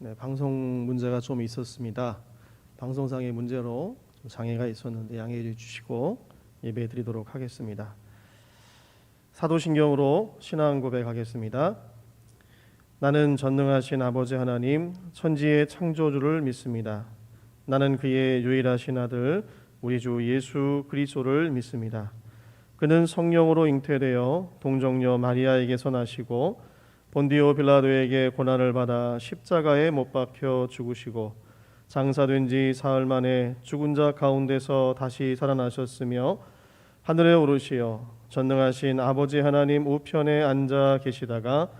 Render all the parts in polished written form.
네, 방송 문제가 좀 있었습니다. 방송상의 문제로 좀 장애가 있었는데 양해해 주시고 예배 드리도록 하겠습니다. 사도신경으로 신앙 고백하겠습니다. 나는 전능하신 아버지 하나님 천지의 창조주를 믿습니다. 나는 그의 유일하신 아들 우리 주 예수 그리스도를 믿습니다. 그는 성령으로 잉태되어 동정녀 마리아에게서 나시고 본디오 빌라도에게 고난을 받아 십자가에 못 박혀 죽으시고 장사된 지 사흘 만에 죽은 자 가운데서 다시 살아나셨으며 하늘에 오르시어 전능하신 아버지 하나님 우편에 앉아 계시다가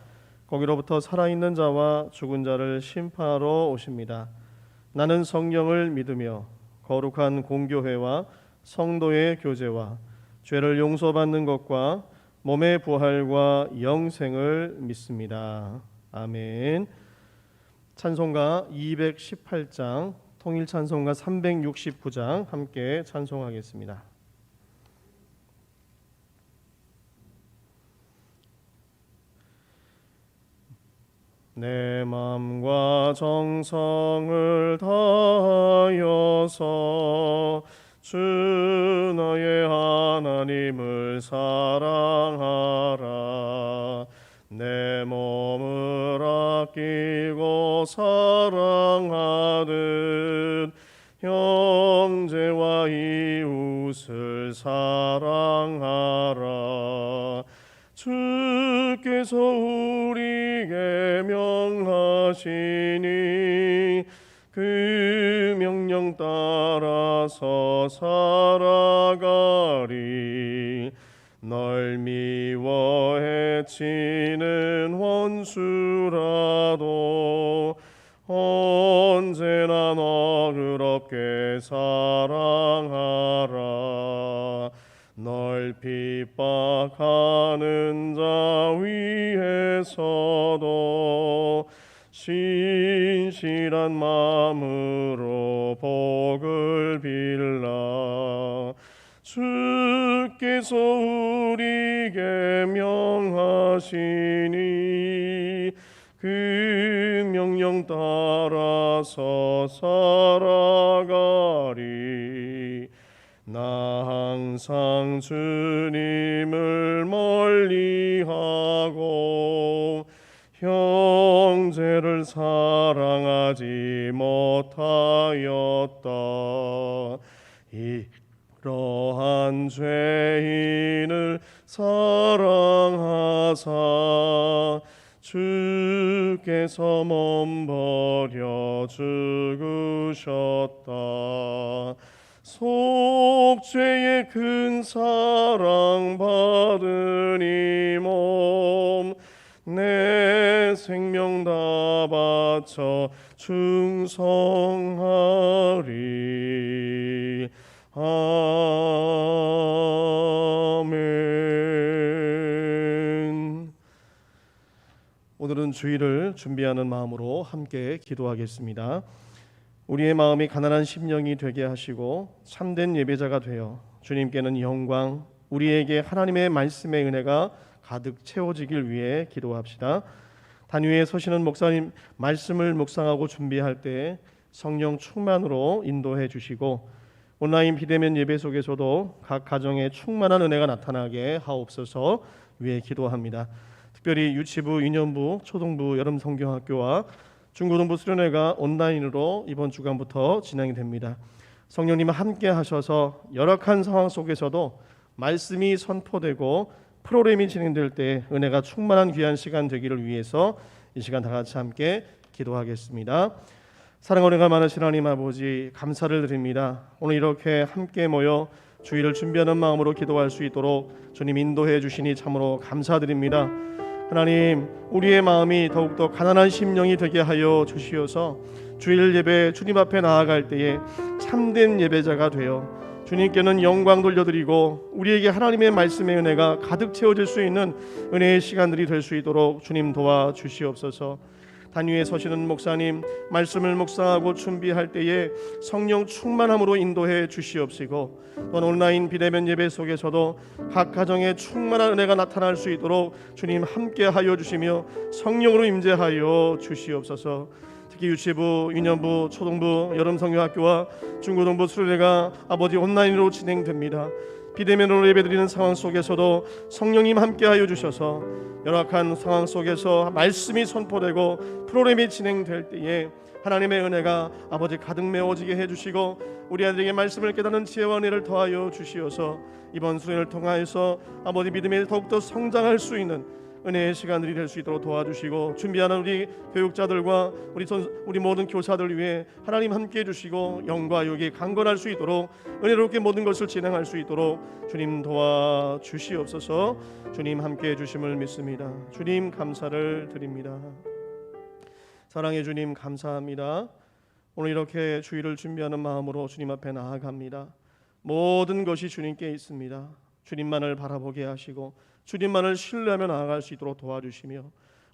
거기로부터 살아있는 자와 죽은 자를 심판하러 오십니다. 나는 성령을 믿으며 거룩한 공교회와 성도의 교제와 죄를 용서받는 것과 몸의 부활과 영생을 믿습니다. 아멘. 찬송가 218장, 통일 찬송가 369장 함께 찬송하겠습니다. 내 마음과 정성을 다하여서 주 너의 하나님을 사랑하라. 내 몸을 아끼고 사랑하듯 형제와 이웃을 사랑하라. 주께서 우리에게 명하시니 그 명령 따라서 살아가리. 널 미워 해치는 원수라도 언제나 너그럽게 사랑하라. 널 핍박하는 자 위에서도 신실한 마음으로 복을 빌라. 주께서 우리에게 명하시니 그 명령 따라서 살아가리. 나 항상 주님을 멀리하고 형제를 사랑하지 못하였다. 이러한 죄인을 사랑하사 주께서 몸버려 죽으셨다. 속죄의 큰 사랑 받은 이 몸 내 생명 다 바쳐 충성하리. 아멘. 오늘은 주일을 준비하는 마음으로 함께 기도하겠습니다. 우리의 마음이 가난한 심령이 되게 하시고 참된 예배자가 되어 주님께는 영광, 우리에게 하나님의 말씀의 은혜가 가득 채워지길 위해 기도합시다. 단위에 서시는 목사님 말씀을 묵상하고 준비할 때 성령 충만으로 인도해 주시고 온라인 비대면 예배 속에서도 각 가정에 충만한 은혜가 나타나게 하옵소서 위해 기도합니다. 특별히 유치부, 유년부, 초등부, 여름 성경학교와 중고등부 수련회가 온라인으로 이번 주간부터 진행이 됩니다. 성령님 함께 하셔서 열악한 상황 속에서도 말씀이 선포되고 프로그램이 진행될 때 은혜가 충만한 귀한 시간 되기를 위해서 이 시간 다 같이 함께 기도하겠습니다. 사랑 은혜가 많으신 하나님 아버지 감사를 드립니다. 오늘 이렇게 함께 모여 주일을 준비하는 마음으로 기도할 수 있도록 주님 인도해 주시니 참으로 감사드립니다. 하나님, 우리의 마음이 더욱더 가난한 심령이 되게 하여 주시어서 주일 예배 주님 앞에 나아갈 때에 참된 예배자가 되어 주님께는 영광 돌려드리고 우리에게 하나님의 말씀의 은혜가 가득 채워질 수 있는 은혜의 시간들이 될 수 있도록 주님 도와주시옵소서. 단위에 서시는 목사님 말씀을 묵상하고 준비할 때에 성령 충만함으로 인도해 주시옵시고 또 온라인 비대면 예배 속에서도 각 가정에 충만한 은혜가 나타날 수 있도록 주님 함께하여 주시며 성령으로 임재하여 주시옵소서. 특히 유치부, 유년부, 초등부, 여름성경학교와 중고등부 수련회가 아버지 온라인으로 진행됩니다. 비대면으로 예배드리는 상황 속에서도 성령님 함께하여 주셔서 열악한 상황 속에서 말씀이 선포되고 프로그램이 진행될 때에 하나님의 은혜가 아버지 가득 메워지게 해주시고 우리 아들에게 말씀을 깨닫는 지혜와 은혜를 더하여 주시어서 이번 수련을 통하여서 아버지 믿음에 더욱더 성장할 수 있는 은혜의 시간들이 될 수 있도록 도와주시고 준비하는 우리 교육자들과 우리 모든 교사들 위해 하나님 함께해 주시고 영과 육이 강건할 수 있도록 은혜롭게 모든 것을 진행할 수 있도록 주님 도와주시옵소서. 주님 함께해 주심을 믿습니다. 주님 감사를 드립니다. 사랑의 주님 감사합니다. 오늘 이렇게 주일을 준비하는 마음으로 주님 앞에 나아갑니다. 모든 것이 주님께 있습니다. 주님만을 바라보게 하시고 주님만을 신뢰하며 나아갈 수 있도록 도와주시며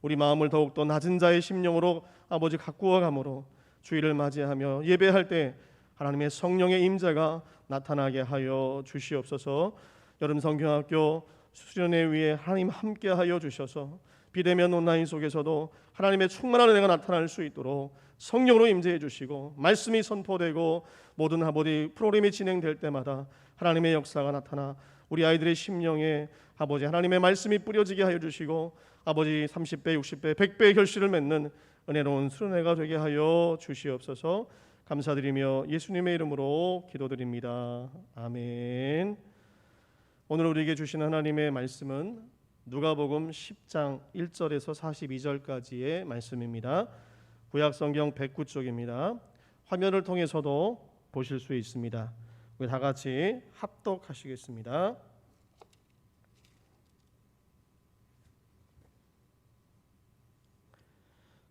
우리 마음을 더욱더 낮은 자의 심령으로 아버지 가꾸어 감으로 주일을 맞이하며 예배할 때 하나님의 성령의 임재가 나타나게 하여 주시옵소서. 여름성경학교 수련회 위에 하나님 함께하여 주셔서 비대면 온라인 속에서도 하나님의 충만한 은혜가 나타날 수 있도록 성령으로 임재해 주시고 말씀이 선포되고 모든 아버지 프로그램이 진행될 때마다 하나님의 역사가 나타나 우리 아이들의 심령에 아버지 하나님의 말씀이 뿌려지게 하여 주시고 아버지 30배, 60배, 100배의 결실을 맺는 은혜로운 수련회가 되게 하여 주시옵소서. 감사드리며 예수님의 이름으로 기도드립니다. 아멘. 오늘 우리에게 주신 하나님의 말씀은 누가복음 10장 1절에서 42절까지의 말씀입니다. 구약성경 109쪽입니다. 화면을 통해서도 보실 수 있습니다. 우리 다 같이 합독하시겠습니다.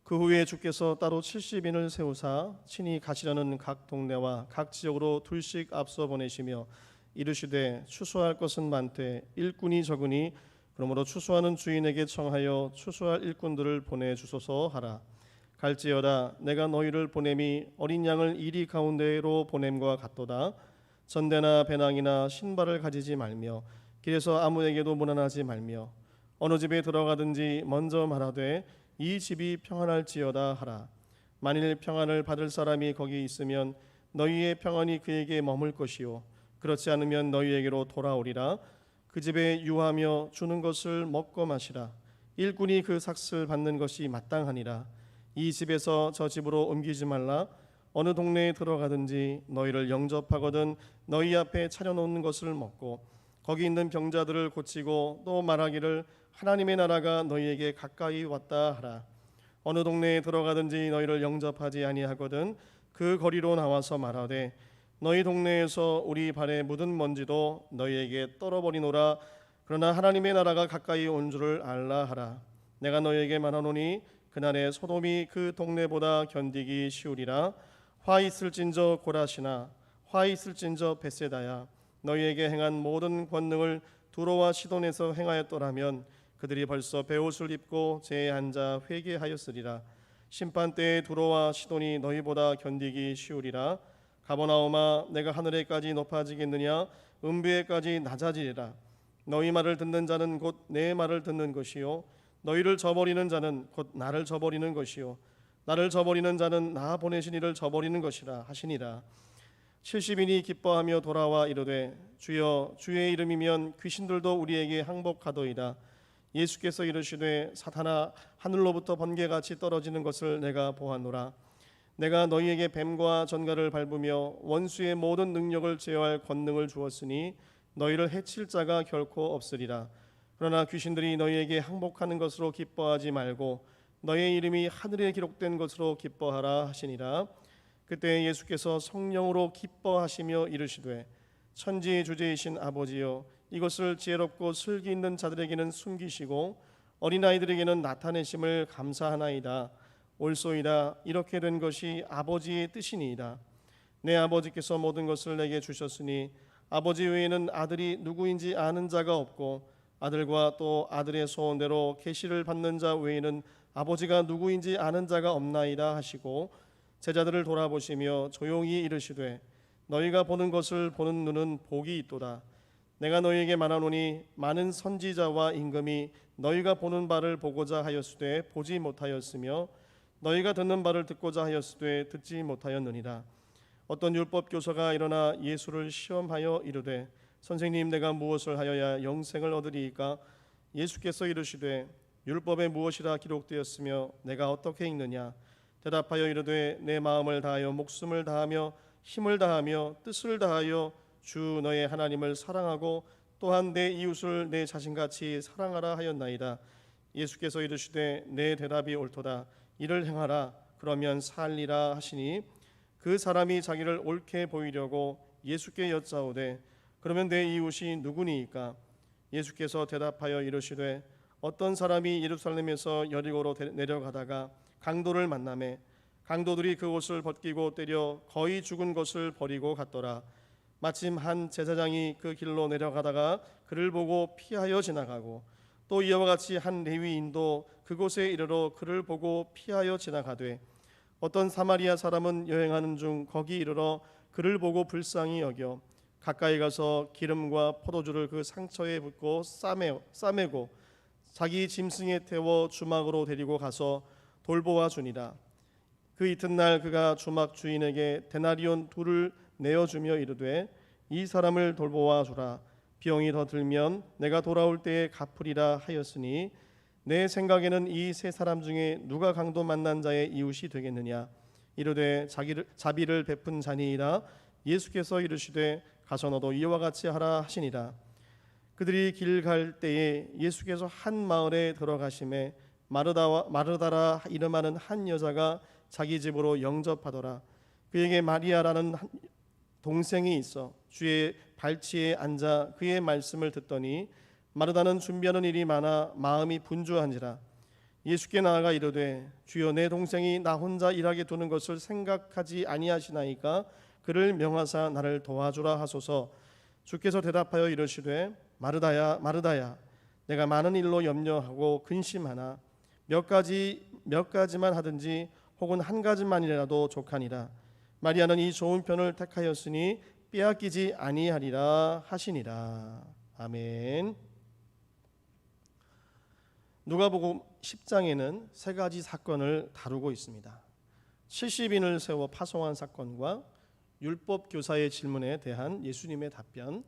그 후에 주께서 따로 70인을 세우사 친히 가시려는 각 동네와 각 지역으로 둘씩 앞서 보내시며 이르시되 추수할 것은 많되 일꾼이 적으니 그러므로 추수하는 주인에게 청하여 추수할 일꾼들을 보내주소서 하라. 갈지어다 내가 너희를 보냄이 어린 양을 이리 가운데로 보냄과 같도다. 전대나 배낭이나 신발을 가지지 말며 길에서 아무에게도 문안하지 말며 어느 집에 들어가든지 먼저 말하되 이 집이 평안할지어다 하라. 만일 평안을 받을 사람이 거기 있으면 너희의 평안이 그에게 머물 것이요 그렇지 않으면 너희에게로 돌아오리라. 그 집에 유하며 주는 것을 먹고 마시라. 일꾼이 그 삭슬 받는 것이 마땅하니라. 이 집에서 저 집으로 옮기지 말라. 어느 동네에 들어가든지 너희를 영접하거든 너희 앞에 차려놓는 것을 먹고 거기 있는 병자들을 고치고 또 말하기를 하나님의 나라가 너희에게 가까이 왔다 하라. 어느 동네에 들어가든지 너희를 영접하지 아니하거든 그 거리로 나와서 말하되 너희 동네에서 우리 발에 묻은 먼지도 너희에게 떨어버리노라. 그러나 하나님의 나라가 가까이 온 줄을 알라 하라. 내가 너희에게 말하노니 그날에 소돔이 그 동네보다 견디기 쉬우리라. 화 있을진저 고라시나 화 있을진저 벳세다야 너희에게 행한 모든 권능을 두로와 시돈에서 행하였더라면 그들이 벌써 베옷을 입고 제에 앉아 회개하였으리라. 심판때에 두로와 시돈이 너희보다 견디기 쉬우리라. 가버나움아 내가 하늘에까지 높아지겠느냐 음부에까지 낮아지리라. 너희 말을 듣는 자는 곧 내 말을 듣는 것이요 너희를 저버리는 자는 곧 나를 저버리는 것이요 나를 저버리는 자는 나 보내신 이를 저버리는 것이라 하시니라. 70인이 기뻐하며 돌아와 이르되 주여 주의 이름이면 귀신들도 우리에게 항복하더이다. 예수께서 이르시되 사탄아 하늘로부터 번개같이 떨어지는 것을 내가 보았노라. 내가 너희에게 뱀과 전갈을 밟으며 원수의 모든 능력을 제어할 권능을 주었으니 너희를 해칠 자가 결코 없으리라. 그러나 귀신들이 너희에게 항복하는 것으로 기뻐하지 말고 너희의 이름이 하늘에 기록된 것으로 기뻐하라 하시니라. 그때 예수께서 성령으로 기뻐하시며 이르시되 천지의 주제이신 아버지여 이것을 지혜롭고 슬기 있는 자들에게는 숨기시고 어린아이들에게는 나타내심을 감사하나이다. 옳소이다. 이렇게 된 것이 아버지의 뜻이니이다. 내 아버지께서 모든 것을 내게 주셨으니 아버지 외에는 아들이 누구인지 아는 자가 없고 아들과 또 아들의 소원대로 계시를 받는 자 외에는 아버지가 누구인지 아는 자가 없나이다 하시고 제자들을 돌아보시며 조용히 이르시되 너희가 보는 것을 보는 눈은 복이 있도다. 내가 너희에게 말하노니 많은 선지자와 임금이 너희가 보는 바를 보고자 하였으되 보지 못하였으며 너희가 듣는 바를 듣고자 하였으되 듣지 못하였느니라. 어떤 율법 교사가 일어나 예수를 시험하여 이르되 선생님, 내가 무엇을 하여야 영생을 얻으리이까? 예수께서 이르시되 율법에 무엇이라 기록되었으며 내가 어떻게 읽느냐? 대답하여 이르되 내 마음을 다하여 목숨을 다하며 힘을 다하며 뜻을 다하여 주 너의 하나님을 사랑하고 또한 내 이웃을 내 자신같이 사랑하라 하였나이다. 예수께서 이르시되 내 대답이 옳도다. 이를 행하라. 그러면 살리라 하시니 그 사람이 자기를 옳게 보이려고 예수께 여짜오되 그러면 내 이웃이 누구니이까? 예수께서 대답하여 이르시되 어떤 사람이 예루살렘에서 여리고로 내려가다가 강도를 만나매 강도들이 그 옷을 벗기고 때려 거의 죽은 것을 버리고 갔더라. 마침 한 제사장이 그 길로 내려가다가 그를 보고 피하여 지나가고 또 이와 같이 한 레위인도 그곳에 이르러 그를 보고 피하여 지나가되 어떤 사마리아 사람은 여행하는 중 거기 이르러 그를 보고 불쌍히 여겨 가까이 가서 기름과 포도주를 그 상처에 붓고 싸매고 자기 짐승에 태워 주막으로 데리고 가서 돌보아 주니라. 그 이튿날 그가 주막 주인에게 데나리온 2를 내어주며 이르되 이 사람을 돌보아 주라. 비용이 더 들면 내가 돌아올 때에 갚으리라 하였으니 내 생각에는 이 세 사람 중에 누가 강도 만난 자의 이웃이 되겠느냐? 이르되 자비를 베푼 자니이다. 예수께서 이르시되 가서 너도 이와 같이 하라 하시니라. 그들이 길 갈 때에 예수께서 한 마을에 들어가심에 마르다라 이름하는 한 여자가 자기 집으로 영접하더라. 그에게 마리아라는 동생이 있어 주의 발치에 앉아 그의 말씀을 듣더니 마르다는 준비하는 일이 많아 마음이 분주한지라. 예수께 나아가 이르되 주여, 내 동생이 나 혼자 일하게 두는 것을 생각하지 아니하시나이까? 그를 명하사 나를 도와주라 하소서. 주께서 대답하여 이르시되 마르다야 마르다야, 내가 많은 일로 염려하고 근심하나 몇 가지만 하든지 혹은 한 가지만이라도 족하니라. 마리아는 이 좋은 편을 택하였으니 빼앗기지 아니하리라 하시니라. 아멘. 누가복음 10장에는 세 가지 사건을 다루고 있습니다. 70인을 세워 파송한 사건과 율법 교사의 질문에 대한 예수님의 답변,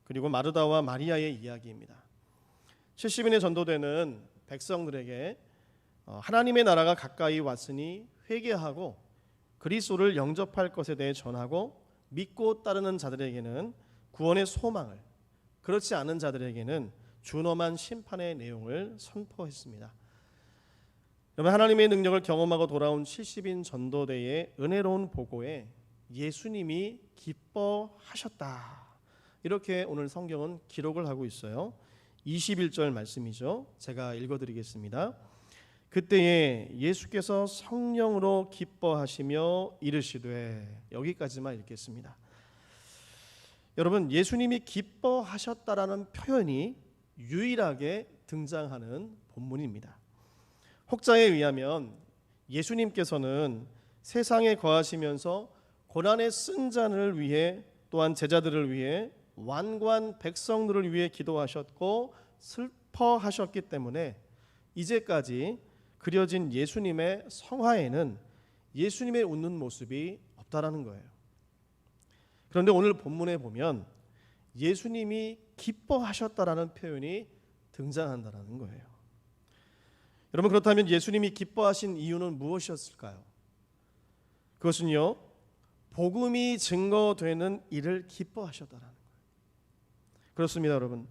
그리고 마르다와 마리아의 이야기입니다. 70인의 전도대는 백성들에게 하나님의 나라가 가까이 왔으니 회개하고 그리스도를 영접할 것에 대해 전하고, 믿고 따르는 자들에게는 구원의 소망을, 그렇지 않은 자들에게는 준엄한 심판의 내용을 선포했습니다. 여러분, 하나님의 능력을 경험하고 돌아온 70인 전도대의 은혜로운 보고에 예수님이 기뻐하셨다, 이렇게 오늘 성경은 기록을 하고 있어요. 21절 말씀이죠. 제가 읽어드리겠습니다. 그때에 예수께서 성령으로 기뻐하시며 이르시되, 여기까지만 읽겠습니다. 여러분, 예수님이 기뻐하셨다라는 표현이 유일하게 등장하는 본문입니다. 혹자에 의하면 예수님께서는 세상에 거하시면서 고난의 쓴자를 위해, 또한 제자들을 위해, 완고한 백성들을 위해 기도하셨고 슬퍼하셨기 때문에 이제까지 그려진 예수님의 성화에는 예수님의 웃는 모습이 없다라는 거예요. 그런데 오늘 본문에 보면 예수님이 기뻐하셨다라는 표현이 등장한다라는 거예요. 여러분, 그렇다면 예수님이 기뻐하신 이유는 무엇이었을까요? 그것은요, 복음이 증거되는 일을 기뻐하셨다라는 거예요. 그렇습니다, 여러분.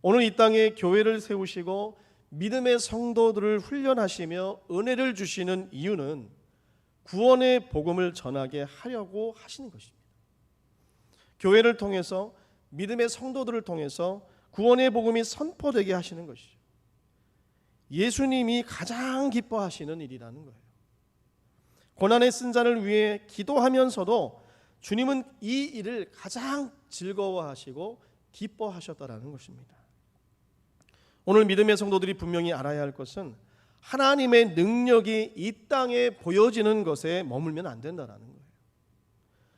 오늘 이 땅에 교회를 세우시고 믿음의 성도들을 훈련하시며 은혜를 주시는 이유는 구원의 복음을 전하게 하려고 하시는 것입니다. 교회를 통해서, 믿음의 성도들을 통해서 구원의 복음이 선포되게 하시는 것이죠. 예수님이 가장 기뻐하시는 일이라는 거예요. 고난의 쓴 자를 위해 기도하면서도 주님은 이 일을 가장 즐거워하시고 기뻐하셨다라는 것입니다. 오늘 믿음의 성도들이 분명히 알아야 할 것은 하나님의 능력이 이 땅에 보여지는 것에 머물면 안 된다라는 거예요.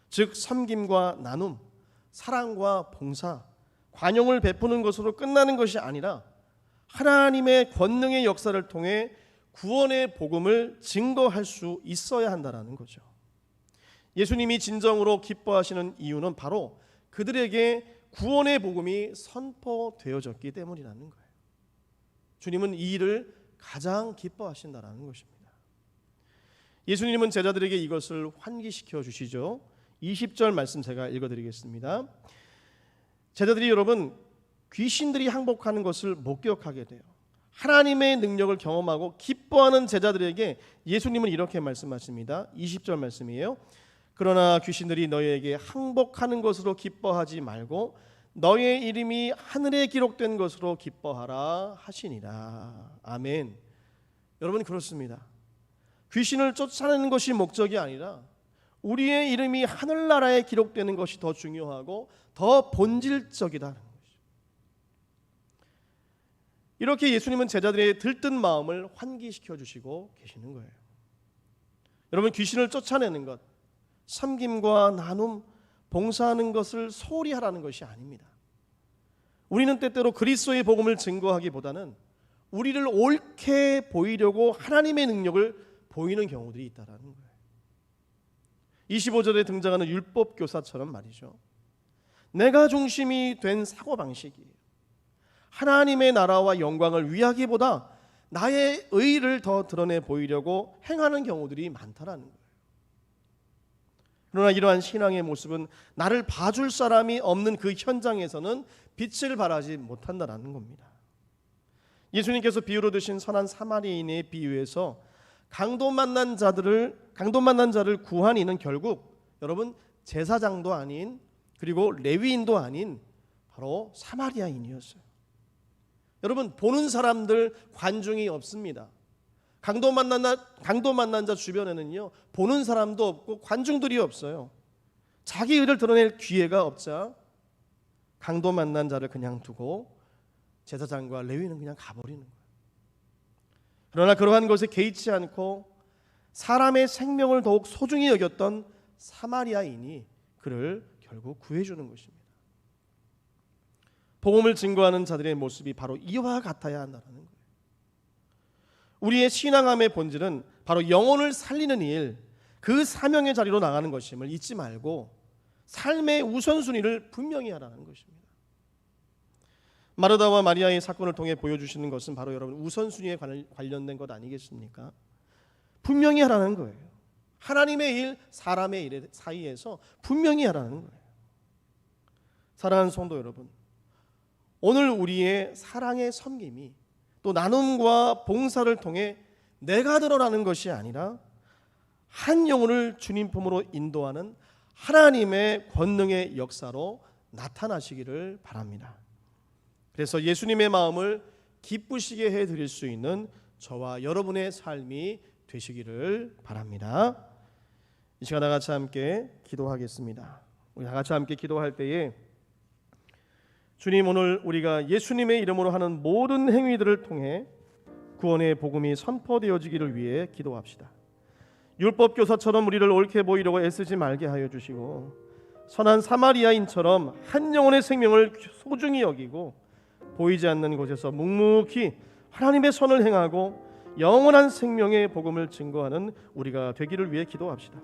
즉, 섬김과 나눔, 사랑과 봉사, 관용을 베푸는 것으로 끝나는 것이 아니라 하나님의 권능의 역사를 통해 구원의 복음을 증거할 수 있어야 한다는 거죠. 예수님이 진정으로 기뻐하시는 이유는 바로 그들에게 구원의 복음이 선포되어졌기 때문이라는 거예요. 주님은 이 일을 가장 기뻐하신다는 것입니다. 예수님은 제자들에게 이것을 환기시켜 주시죠. 20절 말씀 제가 읽어드리겠습니다. 제자들이 여러분 귀신들이 항복하는 것을 목격하게 돼요. 하나님의 능력을 경험하고 기뻐하는 제자들에게 예수님은 이렇게 말씀하십니다. 20절 말씀이에요. 그러나 귀신들이 너희에게 항복하는 것으로 기뻐하지 말고 너의 이름이 하늘에 기록된 것으로 기뻐하라 하시니라. 아멘. 여러분 그렇습니다. 귀신을 쫓아내는 것이 목적이 아니라 우리의 이름이 하늘나라에 기록되는 것이 더 중요하고 더 본질적이다는 것이죠. 이렇게 예수님은 제자들의 들뜬 마음을 환기시켜 주시고 계시는 거예요. 여러분 귀신을 쫓아내는 것, 섬김과 나눔, 봉사하는 것을 소홀히 하라는 것이 아닙니다. 우리는 때때로 그리스도의 복음을 증거하기보다는 우리를 옳게 보이려고 하나님의 능력을 보이는 경우들이 있다는 거예요. 25절에 등장하는 율법교사처럼 말이죠. 내가 중심이 된 사고방식이에요. 하나님의 나라와 영광을 위하기보다 나의 의의를 더 드러내 보이려고 행하는 경우들이 많다라는 거예요. 그러나 이러한 신앙의 모습은 나를 봐줄 사람이 없는 그 현장에서는 빛을 발하지 못한다는 겁니다. 예수님께서 비유로 드신 선한 사마리아인의 비유에서 강도 만난 자를 구한 이는 결국 여러분 제사장도 아닌 그리고 레위인도 아닌 바로 사마리아인이었어요. 여러분 보는 사람들 관중이 없습니다. 강도 만난 자 주변에는요 보는 사람도 없고 관중들이 없어요. 자기 의를 드러낼 기회가 없자 강도 만난 자를 그냥 두고 제사장과 레위인은 그냥 가버리는 거예요. 그러나 그러한 것에 개의치 않고 사람의 생명을 더욱 소중히 여겼던 사마리아인이 그를 결국 구해주는 것입니다. 복음을 증거하는 자들의 모습이 바로 이와 같아야 한다는 거예요. 우리의 신앙함의 본질은 바로 영혼을 살리는 일, 그 사명의 자리로 나가는 것임을 잊지 말고 삶의 우선순위를 분명히 하라는 것입니다. 마르다와 마리아의 사건을 통해 보여주시는 것은 바로 여러분 우선순위에 관련된 것 아니겠습니까? 분명히 하라는 거예요. 하나님의 일, 사람의 일 사이에서 분명히 하라는 거예요. 사랑하는 성도 여러분, 오늘 우리의 사랑의 섬김이 또 나눔과 봉사를 통해 내가 드러나는 것이 아니라 한 영혼을 주님 품으로 인도하는 하나님의 권능의 역사로 나타나시기를 바랍니다. 그래서 예수님의 마음을 기쁘시게 해드릴 수 있는 저와 여러분의 삶이 되시기를 바랍니다. 이 시간 다 같이 함께 기도하겠습니다. 우리 다 같이 함께 기도할 때에 주님, 오늘 우리가 예수님의 이름으로 하는 모든 행위들을 통해 구원의 복음이 선포되어지기를 위해 기도합시다. 율법교사처럼 우리를 옳게 보이려고 애쓰지 말게 하여 주시고 선한 사마리아인처럼 한 영혼의 생명을 소중히 여기고 보이지 않는 곳에서 묵묵히 하나님의 선을 행하고 영원한 생명의 복음을 증거하는 우리가 되기를 위해 기도합시다.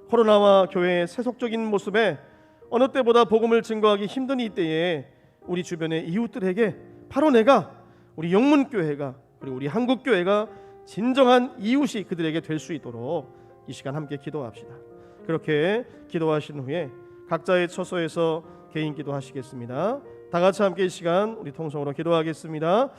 코로나와 교회의 세속적인 모습에 어느 때보다 복음을 증거하기 힘든 이 때에 우리 주변의 이웃들에게 바로 내가 우리 영문교회가 그리고 우리 한국교회가 진정한 이웃이 그들에게 될 수 있도록 이 시간 함께 기도합시다. 그렇게 기도하신 후에 각자의 처소에서 개인 기도하시겠습니다. 다 같이 함께 이 시간 우리 통성으로 기도하겠습니다.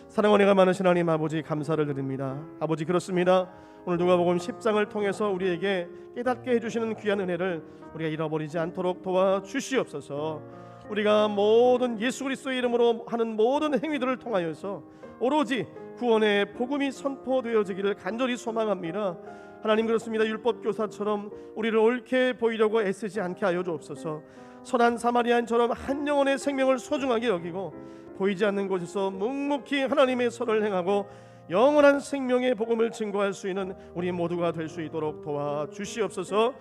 사랑과 은혜가 많으신 하나님 아버지 감사를 드립니다. 아버지 그렇습니다. 오늘 누가복음 10장을 통해서 우리에게 깨닫게 해주시는 귀한 은혜를 우리가 잃어버리지 않도록 도와주시옵소서. 우리가 모든 예수 그리스도의 이름으로 하는 모든 행위들을 통하여서 오로지 구원의 복음이 선포되어지기를 간절히 소망합니다. 하나님 그렇습니다. 율법교사처럼 우리를 옳게 보이려고 애쓰지 않게 하여 주옵소서. 선한 사마리아인처럼 한 영혼의 생명을 소중하게 여기고 보이지 않는 곳에서 묵묵히 하나님의 선을 행하고 영원한 생명의 복음을 증거할 수 있는 우리 모두가 될 수 있도록 도와주시옵소서.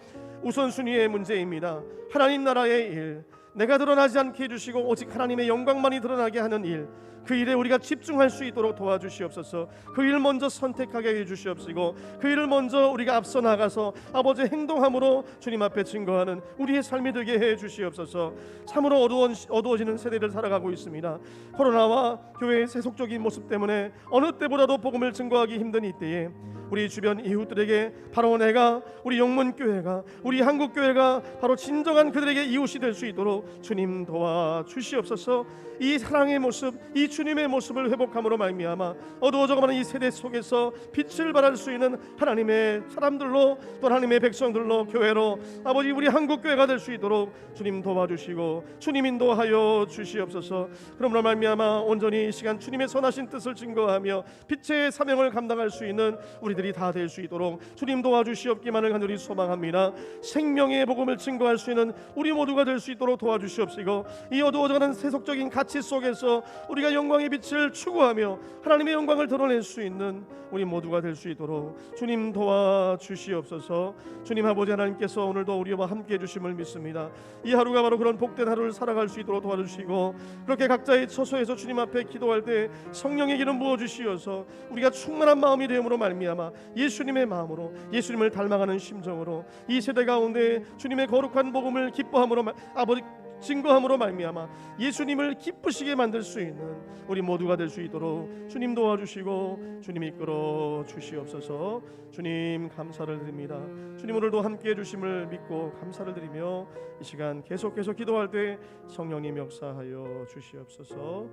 우선순위의 문제입니다. 하나님 나라의 일, 내가 드러나지 않게 해주시고 오직 하나님의 영광만이 드러나게 하는 일, 그 일에 우리가 집중할 수 있도록 도와주시옵소서. 그 일을 먼저 선택하게 해주시옵시고 그 일을 먼저 우리가 앞서 나가서 아버지의 행동함으로 주님 앞에 증거하는 우리의 삶이 되게 해주시옵소서. 참으로 어두워지는 세대를 살아가고 있습니다. 코로나와 교회의 세속적인 모습 때문에 어느 때보다도 복음을 증거하기 힘든 이때에 우리 주변 이웃들에게 바로 내가, 우리 영문교회가, 우리 한국교회가 바로 진정한 그들에게 이웃이 될 수 있도록 주님 도와주시옵소서. 이 사랑의 모습, 이 주님의 모습을 회복함으로 말미암아 어두워져가는 이 세대 속에서 빛을 발할 수 있는 하나님의 사람들로, 또 하나님의 백성들로, 교회로 아버지 우리 한국교회가 될 수 있도록 주님 도와주시고 주님 인도하여 주시옵소서. 그러므로 말미암아 온전히 이 시간 주님의 선하신 뜻을 증거하며 빛의 사명을 감당할 수 있는 우리들이 다 될 수 있도록 주님 도와주시옵기만을 간절히 소망합니다. 생명의 복음을 증거할 수 있는 우리 모두가 될 수 있도록 도와주시옵시고 이 어두워져가는 세속적인 가치 속에서 우리가 영광의 빛을 추구하며 하나님의 영광을 드러낼 수 있는 우리 모두가 될 수 있도록 주님 도와주시옵소서. 주님 아버지 하나님께서 오늘도 우리와 함께해 주심을 믿습니다. 이 하루가 바로 그런 복된 하루를 살아갈 수 있도록 도와주시고 그렇게 각자의 처소에서 주님 앞에 기도할 때 성령의 기름 부어주시어서 우리가 충만한 마음이 되므로 말미암아 예수님의 마음으로, 예수님을 닮아가는 심정으로 이 세대 가운데 주님의 거룩한 복음을 기뻐함으로 아버지 증거함으로 말미암아 예수님을 기쁘시게 만들 수 있는 우리 모두가 될 수 있도록 주님 도와주시고 주님 이끌어 주시옵소서. 주님 감사를 드립니다. 주님 오늘도 함께해 주심을 믿고 감사를 드리며 이 시간 계속해서 기도할 때 성령님 역사하여 주시옵소서.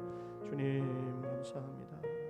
주님 감사합니다.